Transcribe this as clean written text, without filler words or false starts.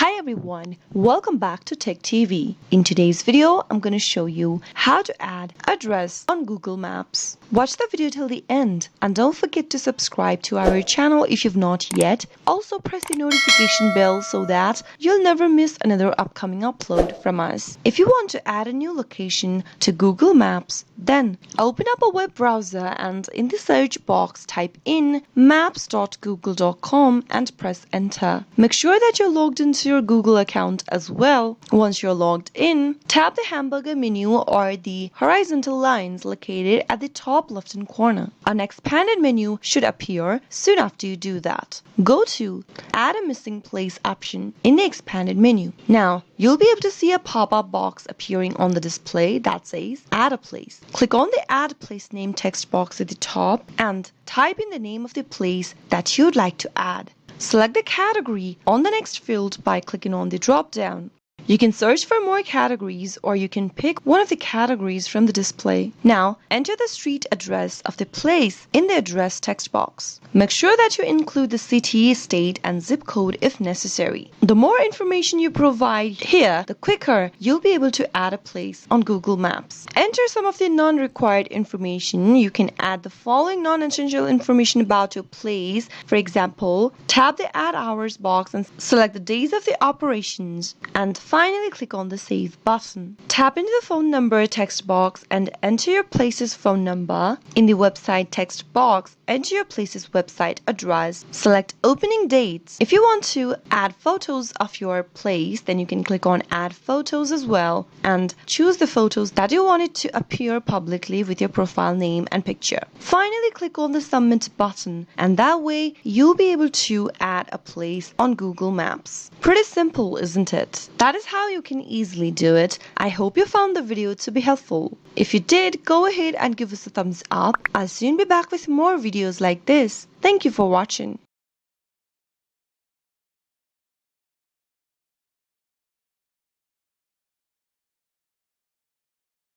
Hi everyone, welcome back to Tech TV. In today's video, I'm going to show you how to add address on Google Maps. Watch the video till the end and don't forget to subscribe to our channel if you've not yet. Also press the notification bell so that you'll never miss another upcoming upload from us. If you want to add a new location to Google Maps, then open up a web browser and in the search box type in maps.google.com and press enter. Make sure that you're logged into your Google account as well. Once you're logged in, tap the hamburger menu or the horizontal lines located at the top left-hand corner. An expanded menu should appear soon after you do that. Go to Add a Missing Place option in the expanded menu. Now, you'll be able to see a pop-up box appearing on the display that says Add a Place. Click on the Add Place Name text box at the top and type in the name of the place that you'd like to add. Select the category on the next field by clicking on the drop-down. You can search for more categories or you can pick one of the categories from the display. Now, enter the street address of the place in the address text box. Make sure that you include the city, state, and zip code if necessary. The more information you provide here, the quicker you'll be able to add a place on Google Maps. Enter some of the non-required information. You can add the following non-essential information about your place. For example, tap the Add Hours box and select the days of the operations. And finally, click on the Save button. Tap into the phone number text box and enter your place's phone number. In the website text box, enter your place's website address. Select opening dates. If you want to add photos of your place, then you can click on Add Photos as well and choose the photos that you want it to appear publicly with your profile name and picture. Finally, click on the Submit button and that way you'll be able to add a place on Google Maps. Pretty simple, isn't it? That is how you can easily do it. I hope you found the video to be helpful. If you did, go ahead and give us a thumbs up. I'll soon be back with more videos like this. Thank you for watching.